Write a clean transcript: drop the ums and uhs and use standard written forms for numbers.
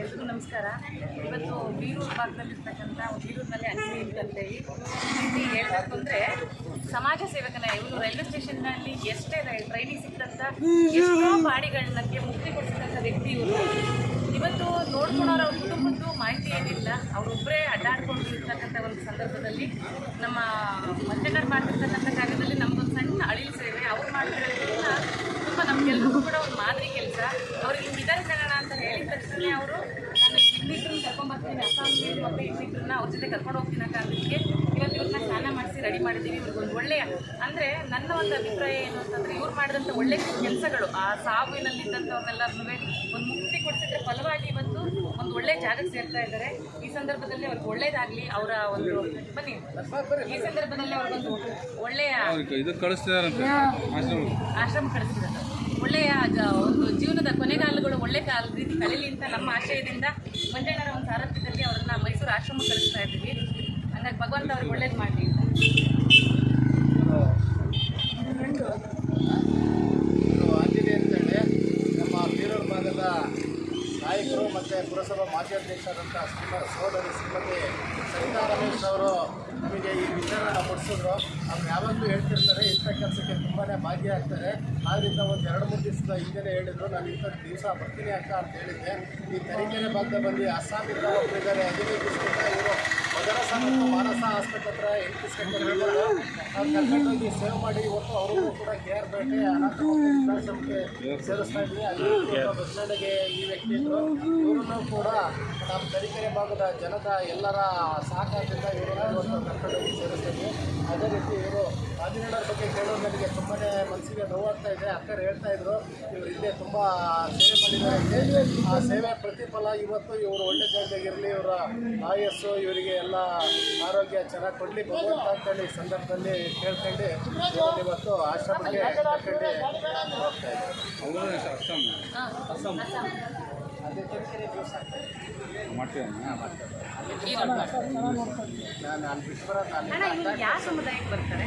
ಎಲ್ರಿಗೂ ನಮಸ್ಕಾರ. ಇವತ್ತು ಬೀರೂರು ಭಾಗದಲ್ಲಿರ್ತಕ್ಕಂಥ ಬೀರೂರಿನಲ್ಲಿ ಅಗ್ನಿ ಅಂತೇಳಿ ಇಲ್ಲಿ ಹೇಳಬೇಕು ಅಂದರೆ ಸಮಾಜ ಸೇವಕನ ಇವರು ರೈಲ್ವೆ ಸ್ಟೇಷನ್ನಲ್ಲಿ ಎಷ್ಟೇ ಟ್ರೈನಿಂಗ್ ಸಿಕ್ಕಂಥ ಎಷ್ಟೋ ಬಾಡಿಗಳನ್ನಕ್ಕೆ ಮುಕ್ತಿ ಕೊಡ್ತಕ್ಕಂಥ ವ್ಯಕ್ತಿ ಇವರು. ಇವತ್ತು ನೋಡ್ಕೊಳೋರು ಅವ್ರ ಕುಟುಂಬದ್ದು ಮಾಹಿತಿ ಏನಿಲ್ಲ, ಅವರೊಬ್ಬರೇ ಅಡ್ಡಾಡ್ಕೊಂಡು ಇರ್ತಕ್ಕಂಥ ಒಂದು ಸಂದರ್ಭದಲ್ಲಿ ನಮ್ಮ ಮಂಜಣ್ಣರು ಮಾಡ್ತಿರ್ತಕ್ಕಂಥ ಜಾಗದಲ್ಲಿ ನಮಗೊಂದು ಸಣ್ಣ ಅಳಿಲು ಸೇವೆ ಅವ್ರು ಮಾಡ್ತಿರೋದ್ರಿಂದ ತುಂಬ ನಮಗೆಲ್ಲರಿಗೂ ಕೂಡ ಒಂದು ಮಾದರಿ ಕೆಲಸ. ಅವ್ರಿಗೆ ಇದ್ದಾರೆ ಜನ ಅಂತ ಹೇಳಿದ ತಕ್ಷಣ ಅವರು ನಾನು ಇನ್ನಿಬ್ಬರನ್ನ ಕರ್ಕೊಂಡ್ಬರ್ತೀನಿ, ಅಸ್ಸಾಂಗೆ ಮತ್ತು ಇನ್ನಿಬ್ಬರನ್ನ ಅವ್ರ ಜೊತೆ ಕರ್ಕೊಂಡು ಹೋಗ್ತೀನಿ ಕಾರಣಕ್ಕೆ ಇವತ್ತು ಇವ್ರನ್ನ ಸ್ನಾನ ಮಾಡಿಸಿ ರೆಡಿ ಮಾಡಿದ್ದೀವಿ. ಇವ್ರಿಗೊಂದು ಒಳ್ಳೆಯ ಅಂದರೆ ನನ್ನ ಒಂದು ಅಭಿಪ್ರಾಯ ಏನು ಅಂತಂದರೆ ಇವ್ರು ಮಾಡಿದಂಥ ಒಳ್ಳೆಯ ಕೆಲಸಗಳು ಆ ಸಾವಿನಲ್ಲಿದ್ದಂಥವ್ರನ್ನೆಲ್ಲರನ್ನೂ ಒಂದು ಮುಕ್ತಿ ಕೊಡ್ತಿದ್ರೆ ಫಲವಾಗಿ ಇವತ್ತು ಒಂದು ಒಳ್ಳೆಯ ಜಾಗಕ್ಕೆ ಸೇರ್ತಾ ಇದ್ದಾರೆ. ಈ ಸಂದರ್ಭದಲ್ಲಿ ಅವ್ರಿಗೆ ಒಳ್ಳೇದಾಗಲಿ. ಅವರ ಒಂದು ಬನ್ನಿ ಈ ಸಂದರ್ಭದಲ್ಲಿ ಅವ್ರಿಗೊಂದು ಒಳ್ಳೆಯ ಆಶ್ರಮ ಕಳಿಸಿದ್ದಾರೆ. ಒಳ್ಳೆಯ ಒಂದು ಜೀವನದ ಕೊನೆಗಾಲಗಳು ಒಳ್ಳೆ ರೀತಿ ಕಳೀಲಿ ಅಂತ ನಮ್ಮ ಆಶಯದಿಂದ ಮಂಜಣ್ಣರ ಒಂದು ಸಾರಥ್ಯದಲ್ಲಿ ಅವರನ್ನು ಮೈಸೂರು ಆಶ್ರಮಕ್ಕೆ ಕಳಿಸ್ತಾ ಇದ್ದೀವಿ. ಹಂಗಾಗಿ ಭಗವಂತ ಅವ್ರಿಗೆ ಒಳ್ಳೇದು ಮಾಡಲಿ ಅಂತ. ಆಂಜನೇಯ ಅಂತೇಳಿ ನಮ್ಮ ಬೀರೂರು ಭಾಗದ ನಾಯಕರು ಮತ್ತು ಪುರಸಭಾ ಮಾಜಿ ಅಧ್ಯಕ್ಷರಾದಂಥ ಸೋದರಿ ಶ್ರೀಮತಿ ಸರಿತಾ ರಮೇಶ್ ಅವರು ನಮಗೆ ಈ ವಿಚಾರನ ಕೊಡಿಸಿದ್ರು. ಅವ್ರು ಯಾವಾಗಲೂ ಹೇಳ್ತಿರ್ತಾರೆ ಇಂಥ ಕೆಲಸಕ್ಕೆ ತುಂಬಾ ಭಾಗಿಯಾಗ್ತಾರೆ. ಆದ್ದರಿಂದ ಒಂದು 2-3 ದಿವಸದ ಹಿಂದೆ ಹೇಳಿದರು, ನಾನು ಇಂಥ ದಿವಸ ಬರ್ತೀನಿ ಅಕ್ಕ ಅಂತ ಹೇಳಿದ್ದೆ. ಈ ತರೀಕೆರೆ ಭಾಗದ ಬಂದು ಅಸ್ಸಾಮಿಂದ ಒಬ್ಬರಿದ್ದಾರೆ 15 ದಿವಸದಿಂದ. ಇವರು ಮದರಸ ಮತ್ತು ಮಾನಸ ಆಸ್ಪತ್ರೆ ಹತ್ರ 8 ದಿವಸಕ್ಕೆ ನಾವು ಕರ್ಕೊಂಡೋಗಿ ಸೇವ್ ಮಾಡಿ ಇವತ್ತು ಅವ್ರಿಗೂ ಕೂಡ KR ಪೇಟೆ ಅನಾಥ ವೃದ್ಧಾಶ್ರಮಕ್ಕೆ ಸೇರಿಸ್ತಾ ಇದ್ವಿ. ಅಲ್ಲಿ ಬಸ್ ಸ್ಟ್ಯಾಂಡಿಗೆ ಈ ವ್ಯಕ್ತಿ ಇದ್ದರು. ಇವರನ್ನು ಕೂಡ ನಮ್ಮ ತರೀಕೆರೆ ಭಾಗದ ಜನದ ಎಲ್ಲರ ಸಹಕಾರದಿಂದ ಇವರನ್ನು ಇವತ್ತು ಕರ್ಕೊಂಡೋಗಿ ಸೇರಿಸ್ತೀವಿ. ಅದೇ ರೀತಿ ಇವರು ಆಂಜನೇಯರ ಬಗ್ಗೆ ಕೇಳೋದು ನನಗೆ ತುಂಬಾ ಮನಸ್ಸಿಗೆ ನೋವಾಗ್ತಾ ಇದೆ. ಅಕ್ಕರು ಹೇಳ್ತಾ ಇದ್ರು ಇವರು ಹಿಂದೆ ತುಂಬ ಸೇವೆ ಮಾಡಿದ್ದಾರೆ. ಆ ಸೇವೆ ಪ್ರತಿಫಲ ಇವತ್ತು ಇವರು ಒಳ್ಳೆ ಜಾಗದಾಗಿರಲಿ, ಇವರ ಆಯಸ್ಸು ಇವರಿಗೆ ಎಲ್ಲ ಆರೋಗ್ಯ ಚೆನ್ನಾಗಿ ಕೊಡಲಿ ಭಗವಂತ ಅಂತೇಳಿ ಈ ಸಂದರ್ಭದಲ್ಲಿ ಕೇಳ್ಕೊಂಡು ಇವತ್ತು ಆಶ್ರಮಕ್ಕೆ ಕರ್ಕೊಂಡು ಹೋಗ್ತಾ ಇದ್ದಾರೆ. ಅದೇ ತರೀಕೆರೆ ದಿವಸ ನಾನು ಬಿಟ್ಟು ಬರೋದು ಯಾವ ಸಮುದಾಯಕ್ಕೆ ಬರ್ತಾರೆ?